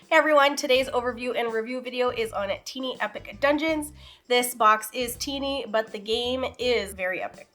Hey everyone, today's overview and review video is on 𝗬𝗎𝗢𝗐𝗐 Dungeons. This box is teeny, but the game is very epic.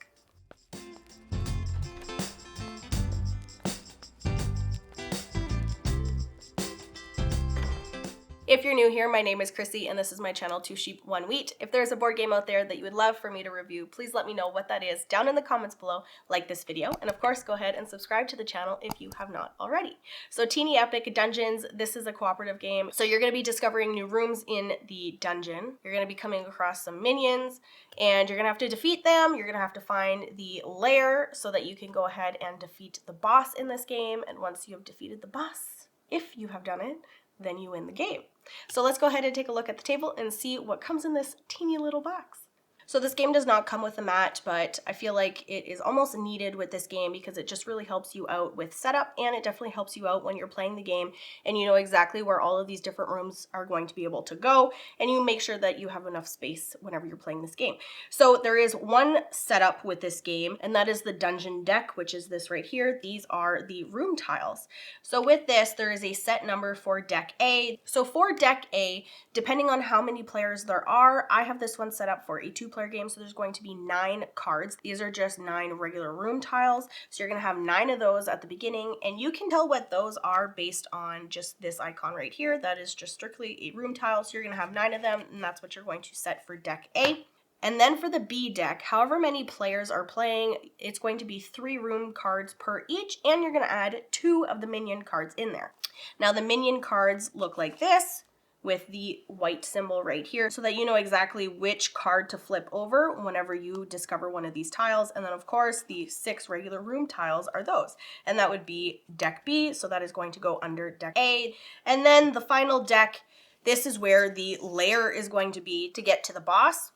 If you're new here, my name is Krissy and this is my channel 𝗬𝗎𝗘𝗦𝗢𝗥𝗘𝗕. If there's a board game out there that you would love for me to review, please let me know what that is down in the comments below, like this video, and of course go ahead and subscribe to the channel if you have not already. So 𝗬𝗎𝗢𝗐𝗐 Dungeons, this is a cooperative game. So you're going to be discovering new rooms in the dungeon. You're going to be coming across some minions and you're going to have to defeat them. You're going to have to find the lair so that you can go ahead and defeat the boss in this game. And once you have defeated the boss, if you have done it, then you win the game. So let's go ahead and take a look at the table and see what comes in this teeny little box. So this game does not come with a mat, but I feel like it is almost needed with this game because it just really helps you out with setup, and it definitely helps you out when you're playing the game and you know exactly where all of these different rooms are going to be able to go, and you make sure that you have enough space whenever you're playing this game. So there is one setup with this game, and that is the dungeon deck, which is this right here. These are the room tiles. So with this, there is a set number for deck A. So for deck A, depending on how many players there are, I have this one set up for a 2-player game, so there's going to be 9 cards. These are just 9 regular room tiles, so you're going to have 9 of those at the beginning, and you can tell what those are based on just this icon right here. That is just strictly a room tile, so you're going to have 9 of them, and that's what you're going to set for deck A. And then for the B deck, however many players are playing, it's going to be 3 room cards per each, and you're going to add 2 of the minion cards in there. Now the minion cards look like this, with the white symbol right here, so that you know exactly which card to flip over whenever you discover one of these tiles. And then of course the 6 regular room tiles are those, and that would be deck B, so that is going to go under deck A. And then the final deck, this is where the lair is going to be to get to the boss,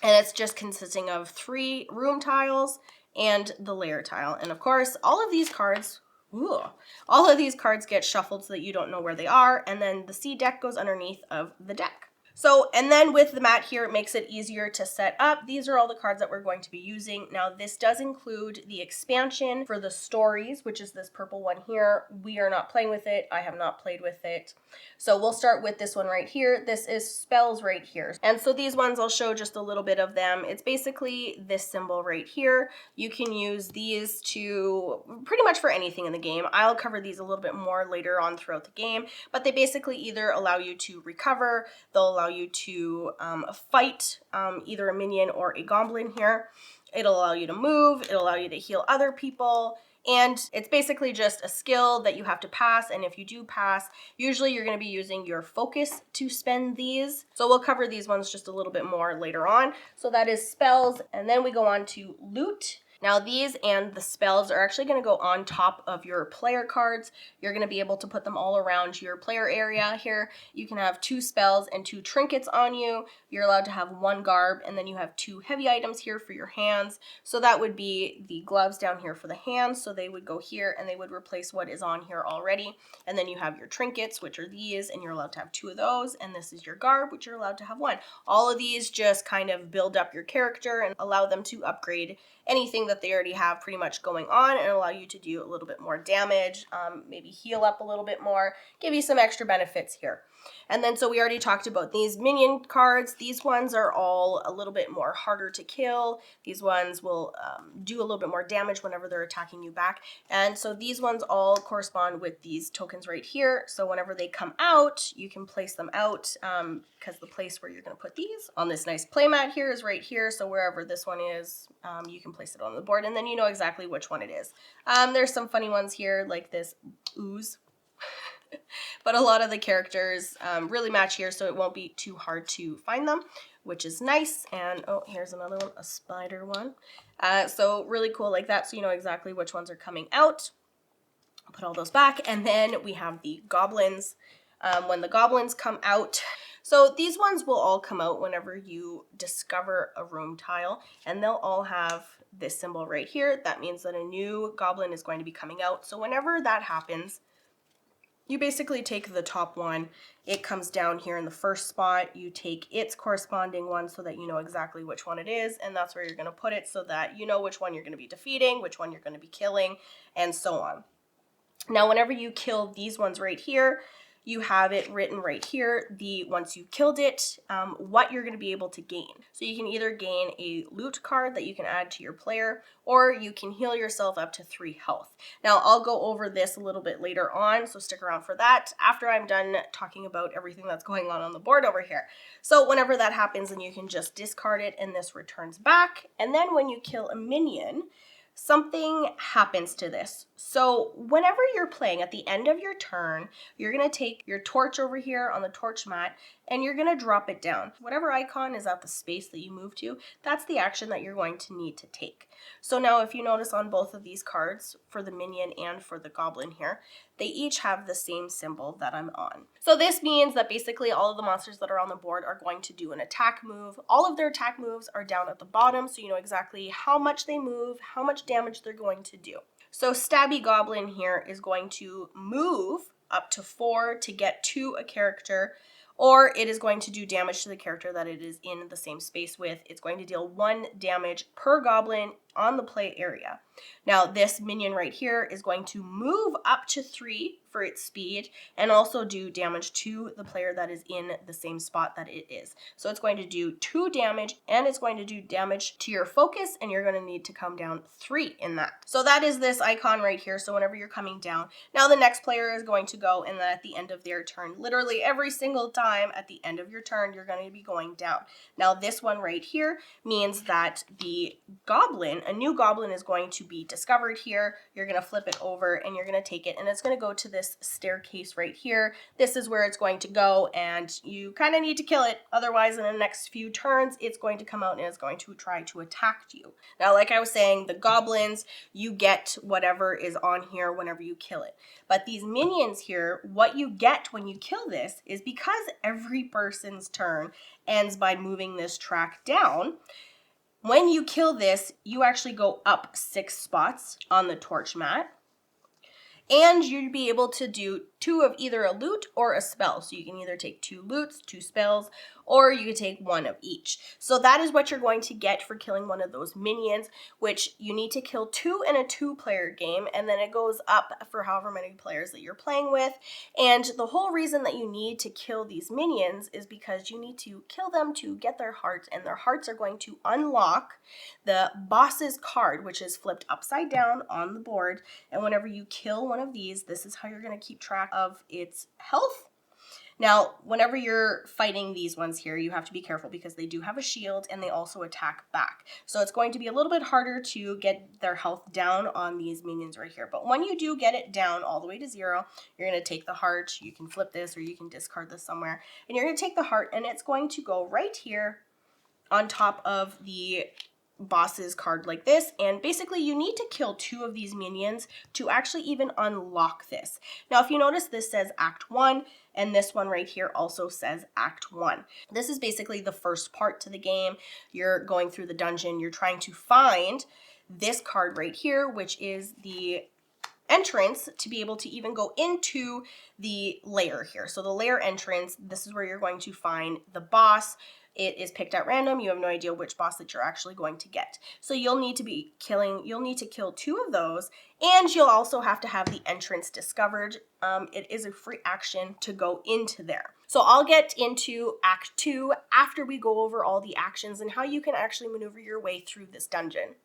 and it's just consisting of 3 room tiles and the lair tile. And of course all of these cards get shuffled so that you don't know where they are, and then the C deck goes underneath of the deck. So, and then with the mat here, it makes it easier to set up. These are all the cards that we're going to be using. Now, this does include the expansion for the stories, which is this purple one here. We are not playing with it. I have not played with it. So we'll start with this one right here. This is spells right here. And so these ones, I'll show just a little bit of them. It's basically this symbol right here. You can use these to pretty much for anything in the game. I'll cover these a little bit more later on throughout the game, but they basically either allow you to recover, they'll allow you to fight either a minion or a goblin here. It'll allow you to move, it'll allow you to heal other people, and it's basically just a skill that you have to pass, and if you do pass, usually you're going to be using your focus to spend these. So we'll cover these ones just a little bit more later on. So that is spells, and then we go on to loot. Now these and the spells are actually going to go on top of your player cards. You're going to be able to put them all around your player area here. You can have 2 spells and 2 trinkets on you. You're allowed to have 1 garb, and then you have 2 heavy items here for your hands. So that would be the gloves down here for the hands, so they would go here and they would replace what is on here already. And then you have your trinkets, which are these, and you're allowed to have 2 of those, and this is your garb, which you're allowed to have 1. All of these just kind of build up your character and allow them to upgrade anything that they already have pretty much going on, and allow you to do a little bit more damage, maybe heal up a little bit more, give you some extra benefits here. And then so we already talked about these minion cards. These ones are all a little bit more harder to kill. These ones will do a little bit more damage whenever they're attacking you back. And so these ones all correspond with these tokens right here. So whenever they come out, you can place them out because the place where you're going to put these on this nice playmat here is right here. So wherever this one is, you can place it on the board, and then you know exactly which one it is. There's some funny ones here like this ooze. But a lot of the characters really match here, so it won't be too hard to find them, which is nice. And oh, here's another one, a spider one. So really cool like that, so you know exactly which ones are coming out. I'll put all those back, and then we have the goblins. When the goblins come out, so these ones will all come out whenever you discover a room tile, and they'll all have this symbol right here. That means that a new goblin is going to be coming out. So whenever that happens, you basically take the top one, it comes down here in the first spot, you take its corresponding one so that you know exactly which one it is, and that's where you're going to put it so that you know which one you're going to be defeating, which one you're going to be killing, and so on. Now whenever you kill these ones right here, you have it written right here, once you killed it, what you're going to be able to gain. So you can either gain a loot card that you can add to your player, or you can heal yourself up to 3 health. Now, I'll go over this a little bit later on, so stick around for that after I'm done talking about everything that's going on the board over here. So whenever that happens, then you can just discard it, and this returns back. And then when you kill a minion, something happens to this. So whenever you're playing, at the end of your turn, you're going to take your torch over here on the torch mat, and you're going to drop it down. Whatever icon is at the space that you move to, that's the action that you're going to need to take. So now if you notice on both of these cards, for the minion and for the goblin here, they each have the same symbol that I'm on. So this means that basically all of the monsters that are on the board are going to do an attack move. All of their attack moves are down at the bottom, so you know exactly how much they move, how much damage they're going to do. So Stabby Goblin here is going to move up to 4 to get to a character, or it is going to do damage to the character that it is in the same space with. It's going to deal 1 damage per goblin on the play area. Now this minion right here is going to move up to 3 for its speed and also do damage to the player that is in the same spot that it is. So it's going to do 2 damage, and it's going to do damage to your focus, and you're going to need to come down 3 in that. So that is this icon right here. So whenever you're coming down, now the next player is going to go, and then at the end of their turn, literally every single time at the end of your turn, you're going to be going down. Now this one right here means that the goblin, a new goblin, is going to be discovered here. You're going to flip it over, and you're going to take it, and it's going to go to this staircase right here. This is where it's going to go, and you kind of need to kill it. Otherwise, in the next few turns, it's going to come out and it's going to try to attack you. Now, like I was saying, the goblins, you get whatever is on here whenever you kill it. But these minions here, what you get when you kill this is, because every person's turn ends by moving this track down, when you kill this, you actually go up 6 spots on the torch mat. And you'd be able to do 2 of either a loot or a spell. So you can either take 2 loots, 2 spells, or you could take 1 of each. So that is what you're going to get for killing one of those minions, which you need to kill 2 in a 2-player game, and then it goes up for however many players that you're playing with. And the whole reason that you need to kill these minions is because you need to kill them to get their hearts, and their hearts are going to unlock the boss's card, which is flipped upside down on the board. And whenever you kill one of these, this is how you're going to keep track of its health. Now, whenever you're fighting these ones here, you have to be careful because they do have a shield and they also attack back. So it's going to be a little bit harder to get their health down on these minions right here. But when you do get it down all the way to 0, you're going to take the heart. You can flip this or you can discard this somewhere. And you're going to take the heart, and it's going to go right here on top of the boss's card like this. And basically you need to kill 2 of these minions to actually even unlock this. Now if you notice, this says Act 1, and this one right here also says Act 1. This is basically the first part to the game. You're going through the dungeon, you're trying to find this card right here, which is the entrance to be able to even go into the lair here. So the lair entrance, this is where you're going to find the boss. It is picked at random. You have no idea which boss that you're actually going to get. So you'll need to kill 2 of those, and you'll also have to have the entrance discovered. It is a free action to go into there. So I'll get into Act 2 after we go over all the actions and how you can actually maneuver your way through this dungeon.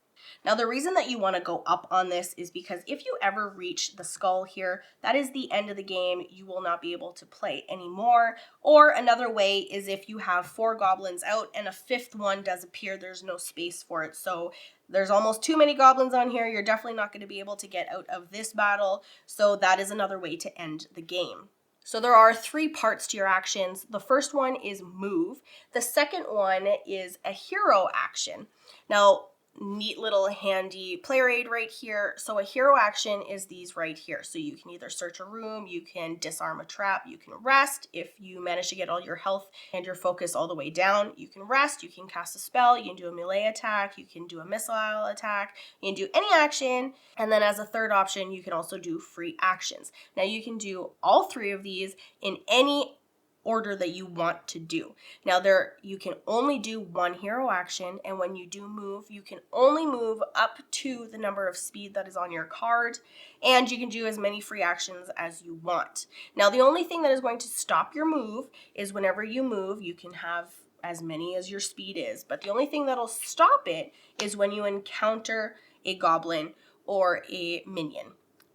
Now the reason that you want to go up on this is because if you ever reach the skull here, that is the end of the game. You will not be able to play anymore. Or another way is if you have 4 goblins out and a 5th one does appear, there's no space for it. So there's almost too many goblins on here. You're definitely not going to be able to get out of this battle. So that is another way to end the game. So there are 3 parts to your actions. The first one is move. The second one is a hero action. Now, neat little handy player aid right here. So a hero action is these right here. So you can either search a room, you can disarm a trap, you can rest. If you manage to get all your health and your focus all the way down, you can rest, you can cast a spell, you can do a melee attack, you can do a missile attack, you can do any action. And then as a third option, you can also do free actions. Now you can do all 3 of these in any order that you want to do. Now you can only do one hero action, and when you do move, you can only move up to the number of speed that is on your card, and you can do as many free actions as you want. Now the only thing that is going to stop your move is whenever you move, you can have as many as your speed is, but the only thing that'll stop it is when you encounter a goblin or a minion.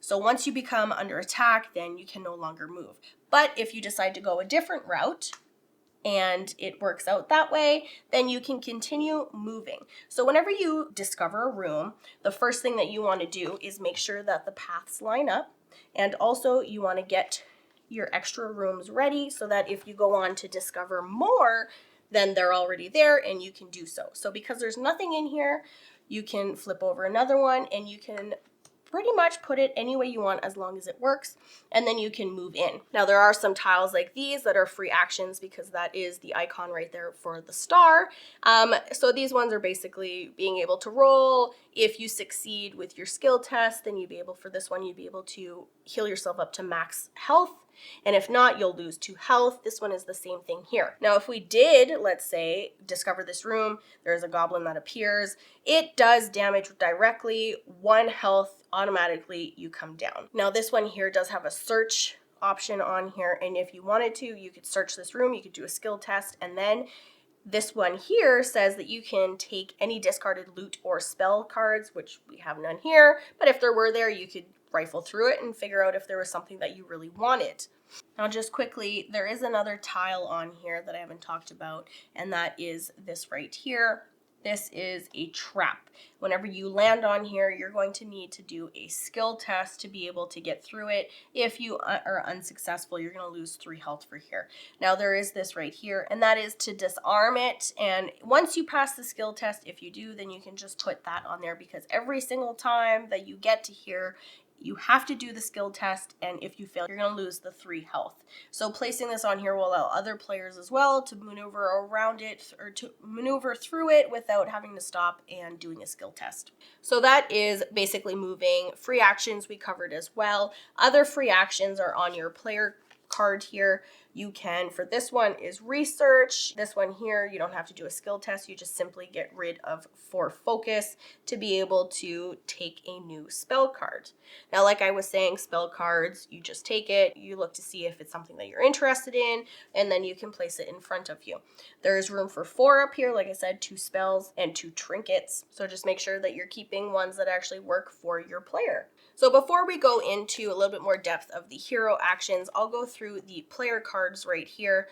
So once you become under attack, then you can no longer move. But if you decide to go a different route and it works out that way, then you can continue moving. So whenever you discover a room, the first thing that you want to do is make sure that the paths line up, and also you want to get your extra rooms ready so that if you go on to discover more, then they're already there and you can do so. So because there's nothing in here, you can flip over another one and you can pretty much put it any way you want as long as it works, and then you can move in. Now there are some tiles like these that are free actions because that is the icon right there for the star. So these ones are basically being able to roll. If you succeed with your skill test, then you'd be able, for this one, you'd be able to heal yourself up to max health. And if not, you'll lose 2 health. This one is the same thing here. Now, if we did, let's say, discover this room, there's a goblin that appears. It does damage directly, 1 health, automatically you come down. Now, this one here does have a search option on here, and if you wanted to, you could search this room, you could do a skill test, and then this one here says that you can take any discarded loot or spell cards, which we have none here, but if there were there, you could rifle through it and figure out if there was something that you really wanted. Now just quickly, there is another tile on here that I haven't talked about, and that is this right here. This is a trap. Whenever you land on here, you're going to need to do a skill test to be able to get through it. If you are unsuccessful, you're going to lose 3 health for here. Now there is this right here, and that is to disarm it. And once you pass the skill test, if you do, then you can just put that on there, because every single time that you get to here, you have to do the skill test, and if you fail, you're going to lose the 3 health. So placing this on here will allow other players as well to maneuver around it or to maneuver through it without having to stop and doing a skill test. So that is basically moving. Free actions we covered as well. Other free actions are on your player card here. You can, for this one is research. This one here, you don't have to do a skill test. You just simply get rid of 4 focus to be able to take a new spell card. Now, like I was saying, spell cards, you just take it, you look to see if it's something that you're interested in, and then you can place it in front of you. There's room for 4 up here, like I said, 2 spells and 2 trinkets. So just make sure that you're keeping ones that actually work for your player. So before we go into a little bit more depth of the hero actions, I'll go through the player cards right here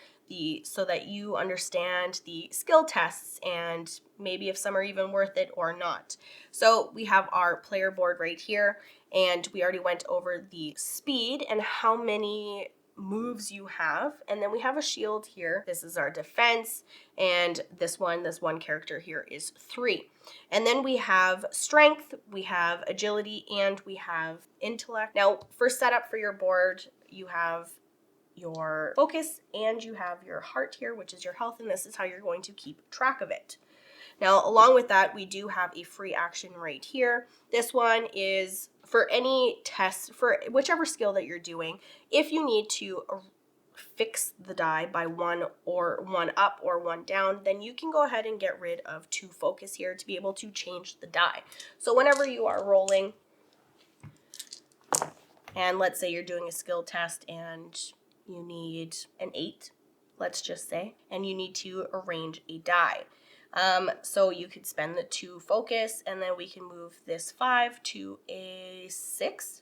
so that you understand the skill tests and maybe if some are even worth it or not. So we have our player board right here, and we already went over the speed and how many moves you have, and then we have a shield here. This is our defense, and this one character here is 3. And then we have strength, we have agility, and we have intellect. Now for setup for your board, you have your focus and you have your heart here, which is your health, and this is how you're going to keep track of it. Now, along with that, we do have a free action right here. This one is for any test, for whichever skill that you're doing. If you need to fix the die by 1 up or 1 down, then you can go ahead and get rid of 2 focus here to be able to change the die. So whenever you are rolling, and let's say you're doing a skill test and you need an 8, let's just say, and you need to arrange a die. So you could spend the 2 focus, and then we can move this 5 to a 6,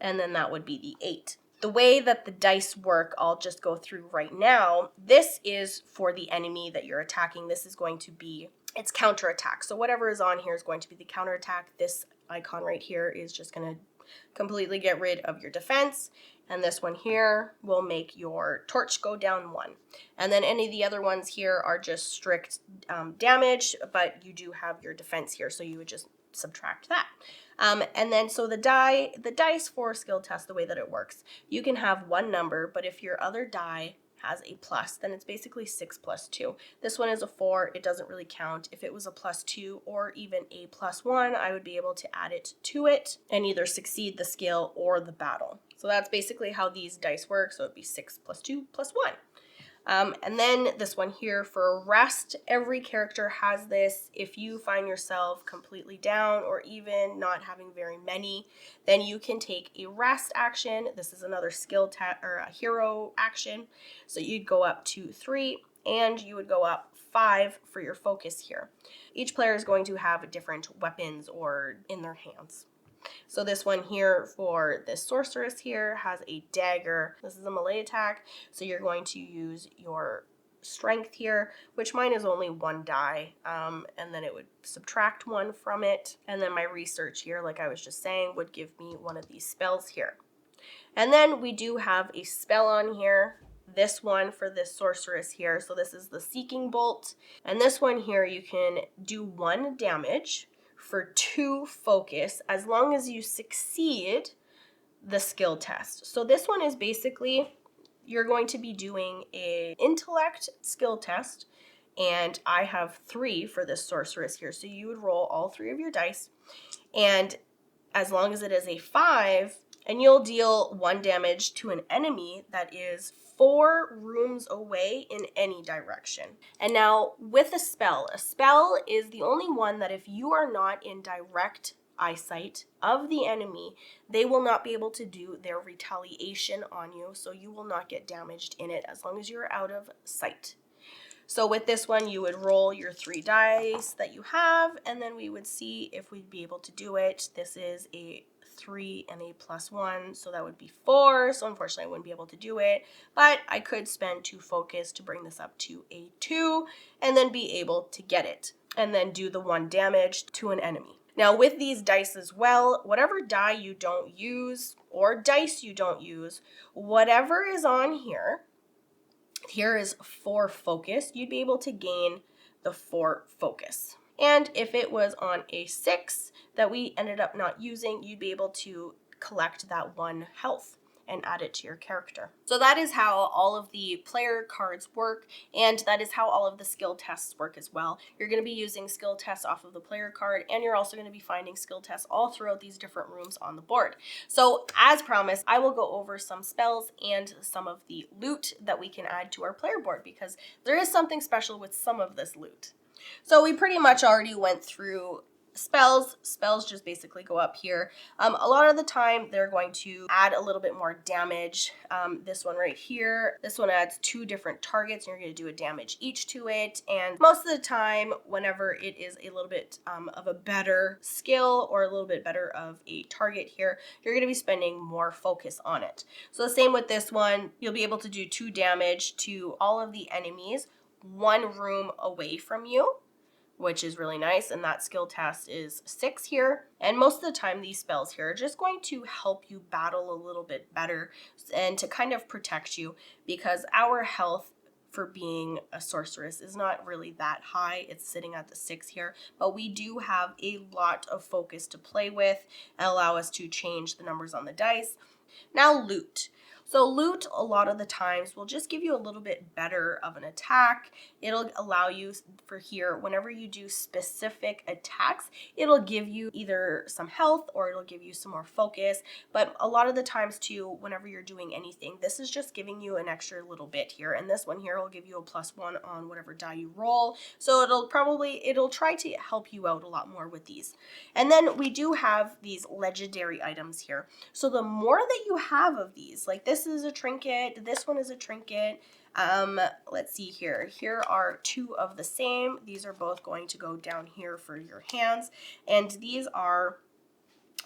and then that would be the 8. The way that the dice work, I'll just go through right now. This is for the enemy that you're attacking. This is going to be its counterattack. So whatever is on here is going to be the counterattack. This icon right here is just going to completely get rid of your defense. And this one here will make your torch go down 1. And then any of the other ones here are just strict damage, but you do have your defense here, so you would just subtract that. And then so the dice for skill test, the way that it works, you can have 1 number, but if your other die has a plus, then it's basically 6 plus 2. This one is a 4, it doesn't really count. If it was a plus 2 or even a plus 1, I would be able to add it to it and either succeed the skill or the battle. So that's basically how these dice work, so it'd be 6 plus 2 plus 1. And then this one here for rest, every character has this. If you find yourself completely down or even not having very many, then you can take a rest action. This is another skill or a hero action. So you'd go up to 3 and you would go up 5 for your focus here. Each player is going to have different weapons or in their hands. So this one here for this sorceress here has a dagger. This is a melee attack. So you're going to use your strength here, which mine is only 1 die. And then it would subtract 1 from it. And then my research here, like I was just saying, would give me one of these spells here. And then we do have a spell on here. This one for this sorceress here. So this is the Seeking Bolt. And this one here, you can do 1 damage for 2 focus as long as you succeed the skill test. So this one is basically, you're going to be doing an intellect skill test, and I have 3 for this sorceress here. So you would roll all 3 of your dice, and as long as it is a 5, and you'll deal 1 damage to an enemy that is 4 rooms away in any direction. And now with a spell is the only one that if you are not in direct eyesight of the enemy, they will not be able to do their retaliation on you, so you will not get damaged in it as long as you're out of sight. So with this one, you would roll your 3 dice that you have, and then we would see if we'd be able to do it. This is a 3 and a +1, so that would be 4. So unfortunately, I wouldn't be able to do it, but I could spend 2 focus to bring this up to a 2, and then be able to get it, and then do the 1 damage to an enemy. Now with these dice as well, whatever die you don't use, or dice you don't use, whatever is on here, here is 4 focus, you'd be able to gain the 4 focus. And if it was on a 6 that we ended up not using, you'd be able to collect that 1 health and add it to your character. So that is how all of the player cards work, and that is how all of the skill tests work as well. You're going to be using skill tests off of the player card, and you're also going to be finding skill tests all throughout these different rooms on the board. So as promised, I will go over some spells and some of the loot that we can add to our player board, because there is something special with some of this loot. So we pretty much already went through spells. Spells just basically go up here. A lot of the time they're going to add a little bit more damage. This one right here, this one adds 2 different targets, and you're going to do a damage each to it. And most of the time, whenever it is a little bit of a better skill or a little bit better of a target here, you're going to be spending more focus on it. So the same with this one, you'll be able to do 2 damage to all of the enemies 1 room away from you, which is really nice, and that skill test is 6 here. And most of the time these spells here are just going to help you battle a little bit better and to kind of protect you, because our health for being a sorceress is not really that high. It's sitting at the 6 here, but we do have a lot of focus to play with and allow us to change the numbers on the dice. Now loot. So loot a lot of the times will just give you a little bit better of an attack. It'll allow you for here, whenever you do specific attacks, it'll give you either some health or it'll give you some more focus. But a lot of the times too, whenever you're doing anything, this is just giving you an extra little bit here. And this one here will give you a +1 on whatever die you roll. So it'll try to help you out a lot more with these. And then we do have these legendary items here. So the more that you have of these, like this is a trinket, this one is a trinket. Let's see here. Here are 2 of the same. These are both going to go down here for your hands. And these are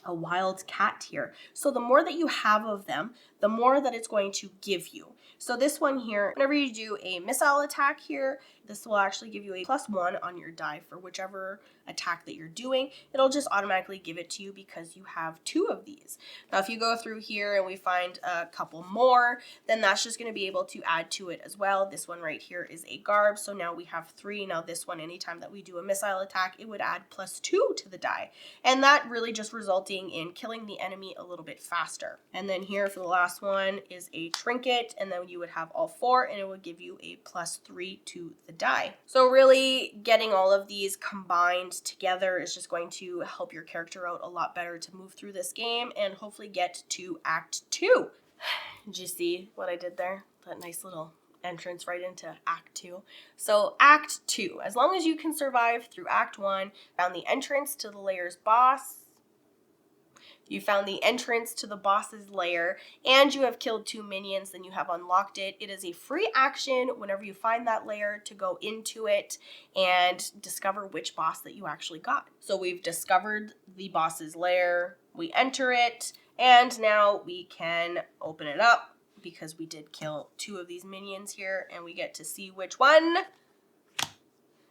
a wild cat here. So the more that you have of them, the more that it's going to give you. So this one here, whenever you do a missile attack here, this will actually give you a +1 on your die for whichever attack that you're doing. It'll just automatically give it to you because you have 2 of these. Now, if you go through here and we find a couple more, then that's just going to be able to add to it as well. This one right here is a garb. So now we have 3. Now this one, anytime that we do a missile attack, it would add +2 to the die. And that really just resulting in killing the enemy a little bit faster. And then here for the last one is a trinket, and then you would have all 4, and it would give you a +3 to the die. So really getting all of these combined together is just going to help your character out a lot better to move through this game and hopefully get to Act 2. Did you see what I did there? That nice little entrance right into Act 2. So Act 2, as long as you can survive through Act 1, found the entrance to the layer's boss, you found the entrance to the boss's lair, and you have killed 2 minions, then you have unlocked it. It is a free action whenever you find that lair to go into it and discover which boss that you actually got. So we've discovered the boss's lair, we enter it, and now we can open it up because we did kill 2 of these minions here, and we get to see which one.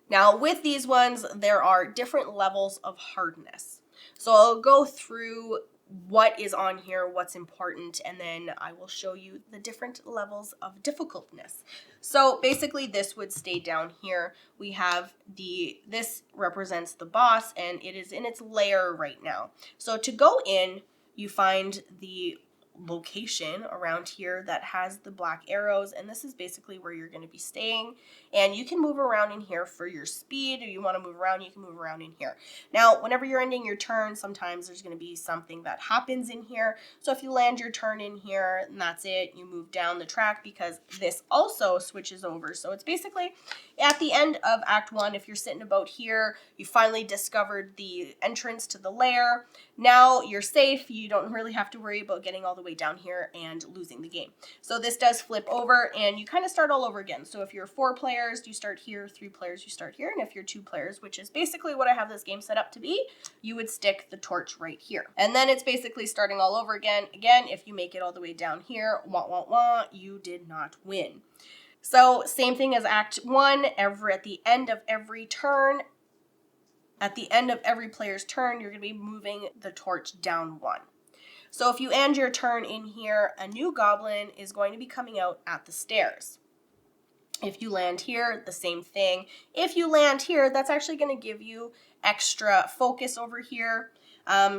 Now with these ones, there are different levels of hardness. So I'll go through what is on here, what's important, and then I will show you the different levels of difficultness. So basically this would stay down here. We have this represents the boss, and it is in its lair right now. So to go in, you find the location around here that has the black arrows, and this is basically where you're going to be staying, and you can move around in here for your speed. If you want to move around, you can move around in here. Now whenever you're ending your turn, sometimes there's going to be something that happens in here, so if you land your turn in here and that's it, you move down the track because this also switches over. So it's basically at the end of Act 1, if you're sitting about here, you finally discovered the entrance to the lair. Now you're safe, you don't really have to worry about getting all the way down here and losing the game. So this does flip over and you kind of start all over again. So if you're 4 players, you start here, 3 players, you start here, and if you're 2 players, which is basically what I have this game set up to be, you would stick the torch right here. And then it's basically starting all over again. Again, if you make it all the way down here, wah, wah, wah, you did not win. So same thing as Act 1, at the end of every turn, at the end of every player's turn, you're going to be moving the torch down 1. So if you end your turn in here, a new goblin is going to be coming out at the stairs. If you land here, the same thing. If you land here, that's actually going to give you extra focus over here.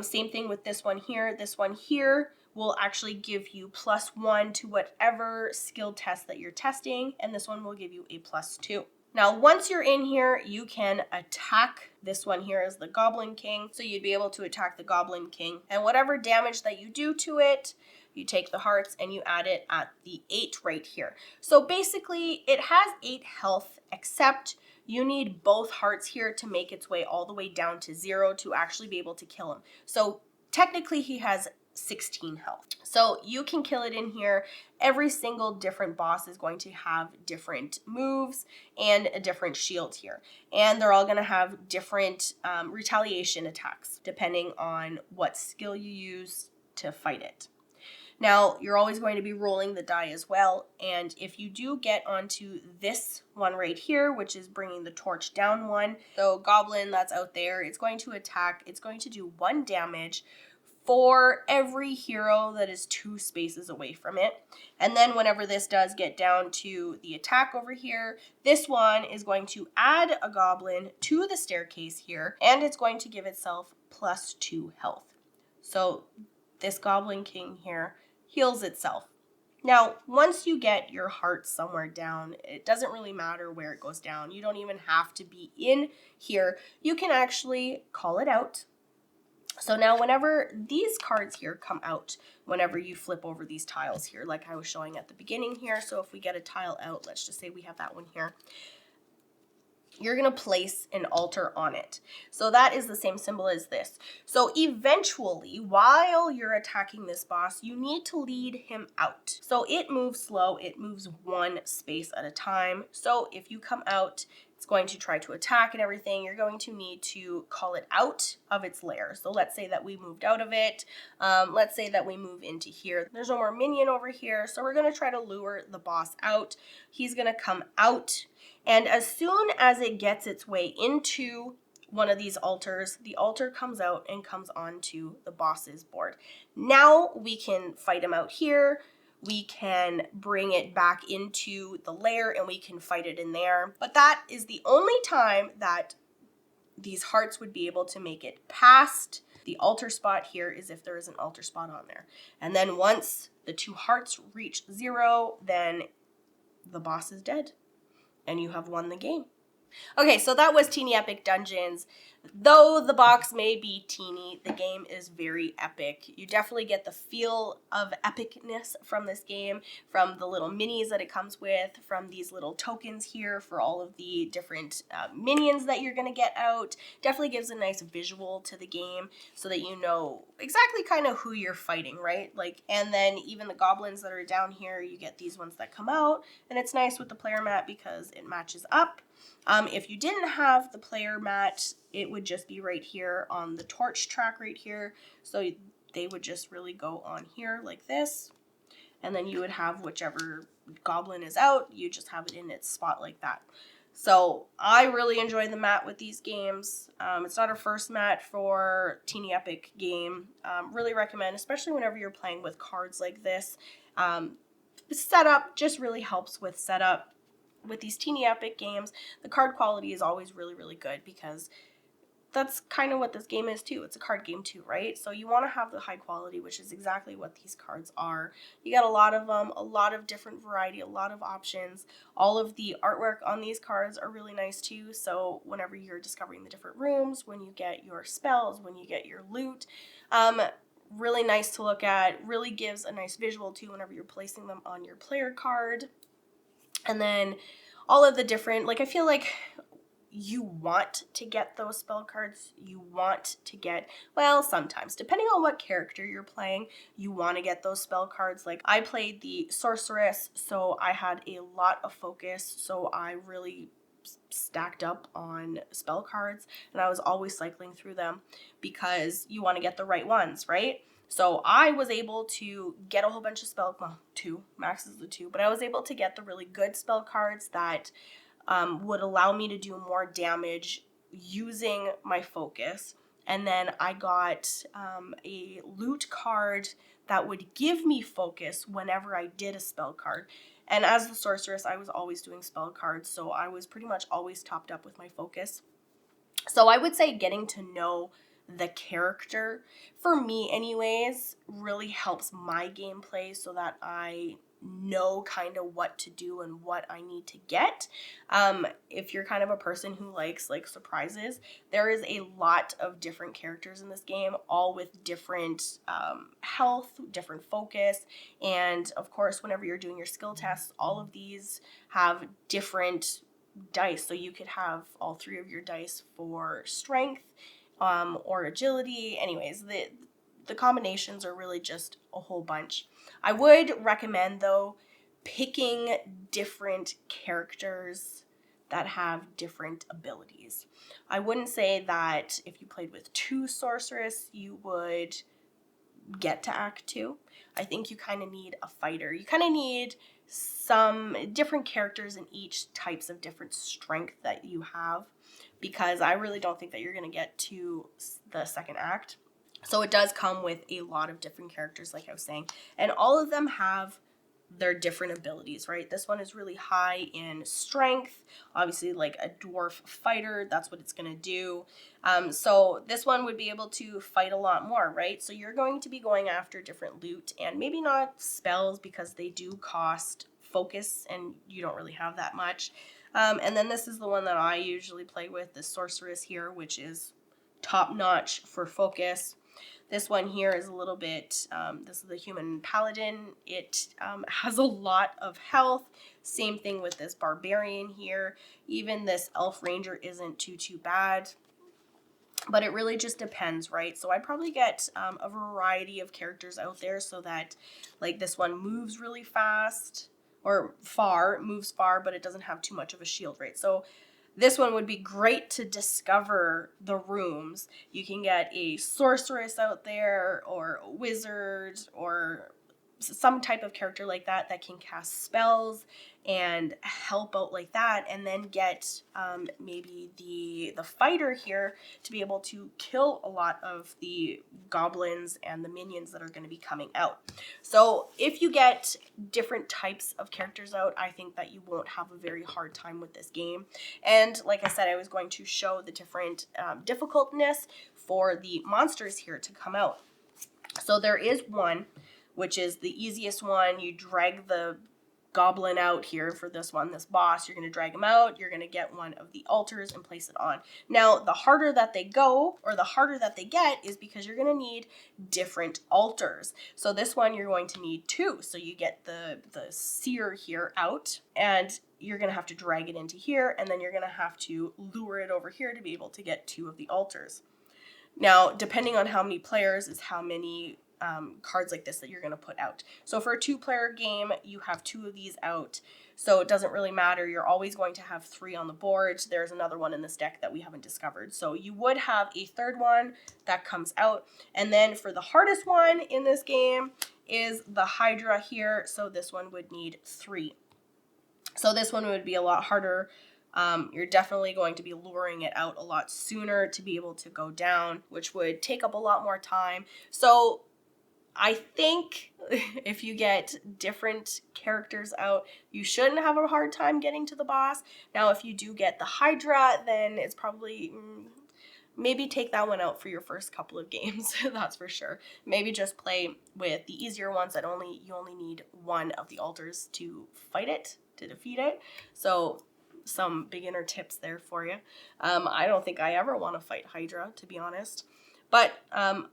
Same thing with this one here. This one here will actually give you +1 to whatever skill test that you're testing, and this one will give you a +2. Now, once you're in here, you can attack. This one here is the Goblin King, so you'd be able to attack the Goblin King. And whatever damage that you do to it, you take the hearts and you add it at the 8 right here. So basically, it has 8 health, except you need both hearts here to make its way all the way down to 0 to actually be able to kill him. So technically, he has 16 health. So you can kill it in here. Every single different boss is going to have different moves and a different shield here. And they're all going to have different retaliation attacks depending on what skill you use to fight it. Now, you're always going to be rolling the die as well, and if you do get onto this one right here, which is bringing the torch down 1, so Goblin that's out there, it's going to attack, it's going to do 1 damage for every hero that is 2 spaces away from it. And then whenever this does get down to the attack over here, this one is going to add a goblin to the staircase here, and it's going to give itself +2 health. So this Goblin King here heals itself. Now, once you get your heart somewhere down, it doesn't really matter where it goes down. You don't even have to be in here. You can actually call it out. So now whenever these cards here come out, whenever you flip over these tiles here, like I was showing at the beginning here, so if we get a tile out, let's just say we have that one here, you're going to place an altar on it. So that is the same symbol as this. So eventually, while you're attacking this boss, you need to lead him out. So it moves slow. It moves 1 space at a time. So if you come out, it's going to try to attack and everything. You're going to need to call it out of its lair. So let's say that we moved out of it. Let's say that we move into here. There's no more minion over here. So we're going to try to lure the boss out. He's going to come out. And as soon as it gets its way into one of these altars, the altar comes out and comes onto the boss's board. Now we can fight him out here. We can bring it back into the lair and we can fight it in there. But that is the only time that these hearts would be able to make it past the altar spot here, is if there is an altar spot on there. And then once the 2 hearts reach 0, then the boss is dead and you have won the game. Okay, so that was Teeny Epic Dungeons. Though the box may be teeny, the game is very epic. You definitely get the feel of epicness from this game, from the little minis that it comes with, from these little tokens here for all of the different minions that you're going to get out. Definitely gives a nice visual to the game so that you know exactly kind of who you're fighting, right? Like, and then even the goblins that are down here, you get these ones that come out, and it's nice with the player mat because it matches up. If you didn't have the player mat, it would just be right here on the torch track right here. So they would just really go on here like this. And then you would have whichever goblin is out, you just have it in its spot like that. So I really enjoy the mat with these games. It's not a first mat for Teeny Epic game. Really recommend, especially whenever you're playing with cards like this. Setup just really helps with setup. With these Teeny Epic games, the card quality is always really, really good because that's kind of what this game is too. It's a card game too, right? So you want to have the high quality, which is exactly what these cards are. You got a lot of them, a lot of different variety, a lot of options. All of the artwork on these cards are really nice too. So whenever you're discovering the different rooms, when you get your spells, when you get your loot, really nice to look at. Really gives a nice visual too whenever you're placing them on your player card. And then all of the different, like I feel like you want to get those spell cards. You want to get, well, sometimes, depending on what character you're playing, you want to get those spell cards. Like I played the sorceress, so I had a lot of focus, so I really stacked up on spell cards, and I was always cycling through them because you want to get the right ones, right? So I was able to get a whole bunch of two, max is the 2, but I was able to get the really good spell cards that would allow me to do more damage using my focus. And then I got a loot card that would give me focus whenever I did a spell card. And as the sorceress, I was always doing spell cards, so I was pretty much always topped up with my focus. So I would say getting to know the character, for me anyways, really helps my gameplay so that I know kind of what to do and what I need to get. If you're kind of a person who likes like surprises, there is a lot of different characters in this game, all with different health, different focus, and of course whenever you're doing your skill tests, all of these have different dice, so you could have all 3 of your dice for strength or agility. Anyways, the combinations are really just a whole bunch. I would recommend, though, picking different characters that have different abilities. I wouldn't say that if you played with 2 sorceress, you would get to Act 2. I think you kind of need a fighter. You kind of need some different characters in each types of different strength that you have, because I really don't think that you're going to get to the 2nd act. So it does come with a lot of different characters, like I was saying, and all of them have their different abilities, right? This one is really high in strength, obviously like a dwarf fighter, that's what it's going to do. So this one would be able to fight a lot more, right? So you're going to be going after different loot and maybe not spells because they do cost focus and you don't really have that much. And then this is the one that I usually play with, the sorceress here, which is top notch for focus. This one here is a little bit, this is the human paladin. It has a lot of health. Same thing with this barbarian here. Even this elf ranger isn't too bad. But it really just depends, right? So I'd probably get a variety of characters out there so that, like, this one moves really fast or moves far, but it doesn't have too much of a shield, right? So this one would be great to discover the rooms. You can get a sorceress out there or a wizard or some type of character like that that can cast spells and help out like that, and then get maybe the fighter here to be able to kill a lot of the goblins and the minions that are going to be coming out. So if you get different types of characters out, I think that you won't have a very hard time with this game. And like I said, I was going to show the different difficultness for the monsters here to come out. So there is one which is the easiest one. You drag the goblin out here for this one, this boss. You're going to drag him out. You're going to get one of the altars and place it on. Now, the harder that they go, or the harder that they get, is because you're going to need different altars. So this one, you're going to need 2. So you get the seer here out, and you're going to have to drag it into here, and then you're going to have to lure it over here to be able to get 2 of the altars. Now, depending on how many players is how many cards like this that you're going to put out. So for a 2-player game, you have 2 of these out. So it doesn't really matter. You're always going to have 3 on the board. There's another one in this deck that we haven't discovered. So you would have a 3rd one that comes out. And then for the hardest one in this game is the Hydra here. So this one would need 3. So this one would be a lot harder. You're definitely going to be luring it out a lot sooner to be able to go down, which would take up a lot more time. So I think if you get different characters out, you shouldn't have a hard time getting to the boss. Now, if you do get the Hydra, then it's probably, maybe take that one out for your first couple of games, that's for sure. Maybe just play with the easier ones that you only need 1 of the altars to fight it, to defeat it. So some beginner tips there for you. I don't think I ever want to fight Hydra, to be honest. But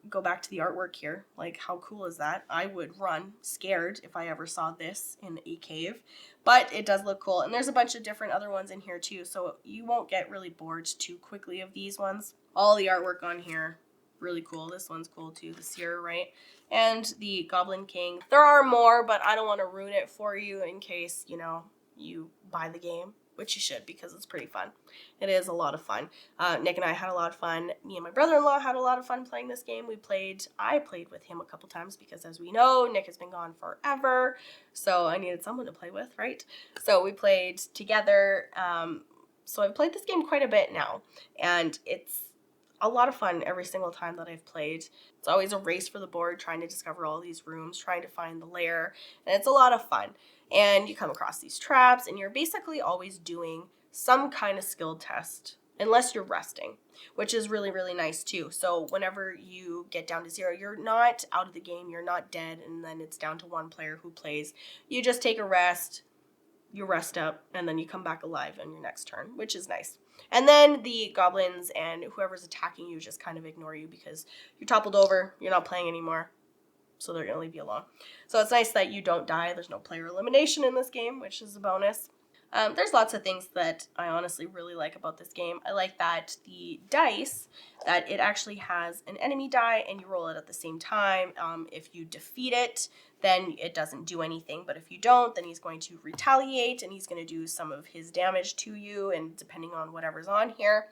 go back to the artwork here. Like, how cool is that? I would run scared if I ever saw this in a cave. But it does look cool. And there's a bunch of different other ones in here too, so you won't get really bored too quickly of these ones. All the artwork on here, really cool. This one's cool too, the Seer, right? And the Goblin King. There are more, but I don't want to ruin it for you in case, you know, you buy the game. Which you should, because it's pretty fun. It is a lot of fun. Nick and I had a lot of fun. Me and my brother-in-law had a lot of fun playing this game. I played with him a couple times because, as we know, Nick has been gone forever. So I needed someone to play with, right? So we played together. So I've played this game quite a bit now. And it's a lot of fun every single time that I've played. It's always a race for the board, trying to discover all these rooms, trying to find the lair. And it's a lot of fun. And you come across these traps, and you're basically always doing some kind of skill test, unless you're resting, which is really, really nice too. So whenever you get down to 0, you're not out of the game, you're not dead, and then it's down to 1 player who plays. You just take a rest, you rest up, and then you come back alive on your next turn, which is nice. And then the goblins and whoever's attacking you just kind of ignore you because you're toppled over, you're not playing anymore. So they're going to leave you alone. So it's nice that you don't die. There's no player elimination in this game, which is a bonus. There's lots of things that I honestly really like about this game. I like that the dice, that it actually has an enemy die and you roll it at the same time. If you defeat it, then it doesn't do anything. But if you don't, then he's going to retaliate and he's going to do some of his damage to you, and depending on whatever's on here.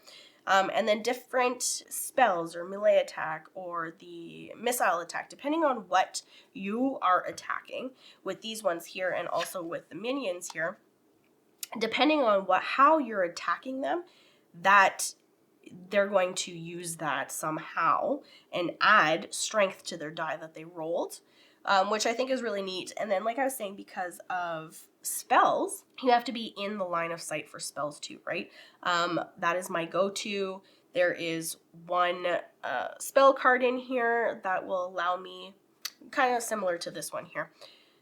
And then different spells or melee attack or the missile attack, depending on what you are attacking with these ones here and also with the minions here, depending on how you're attacking them, that they're going to use that somehow and add strength to their die that they rolled, which I think is really neat. And then, like I was saying, because of spells, you have to be in the line of sight for spells too, right? That is my go-to. There is 1 spell card in here that will allow me, kind of similar to this one here,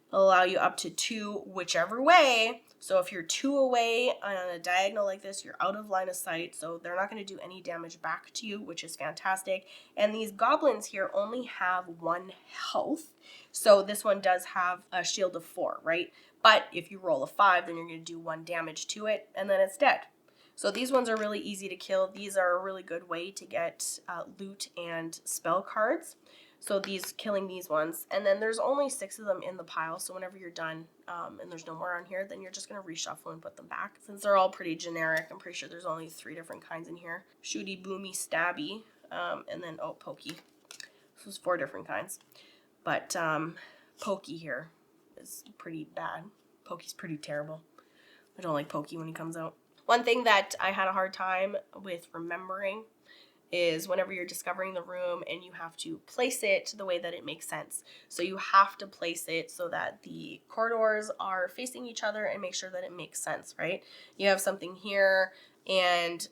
it'll allow you up to 2 whichever way. So if you're 2 away on a diagonal like this, you're out of line of sight, so they're not going to do any damage back to you, which is fantastic. And these goblins here only have 1 health, so this one does have a shield of 4, right? But if you roll a 5, then you're going to do 1 damage to it, and then it's dead. So these ones are really easy to kill. These are a really good way to get loot and spell cards. So killing these ones. And then there's only 6 of them in the pile, so whenever you're done and there's no more on here, then you're just going to reshuffle and put them back. Since they're all pretty generic, I'm pretty sure there's only 3 different kinds in here. Shooty, boomy, stabby, and then, pokey. So there's 4 different kinds. But pokey here is pretty bad. Pokey's pretty terrible. I don't like pokey when he comes out. One thing that I had a hard time with remembering is whenever you're discovering the room and you have to place it the way that it makes sense. So you have to place it so that the corridors are facing each other and make sure that it makes sense, right? You have something here and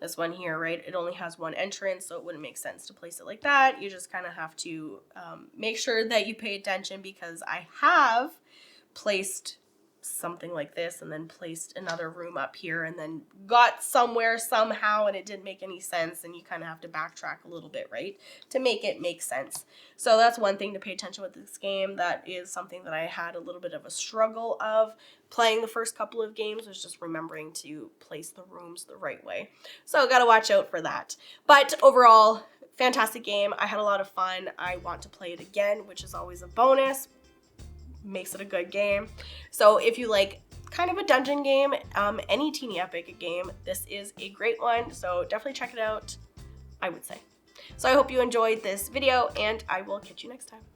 this one here, right? It only has 1 entrance, so it wouldn't make sense to place it like that. You just kind of have to make sure that you pay attention, because I have placed something like this and then placed another room up here and then got somewhere somehow and it didn't make any sense, and you kind of have to backtrack a little bit, right, to make it make sense. So that's one thing to pay attention with this game. That is something that I had a little bit of a struggle of playing the first couple of games, was just remembering to place the rooms the right way. So gotta watch out for that. But overall, fantastic game. I had a lot of fun. I want to play it again, which is always a bonus. Makes it a good game. So if you like kind of a dungeon game, any teeny epic game, this is a great one. So definitely check it out, I would say. So I hope you enjoyed this video, and I will catch you next time.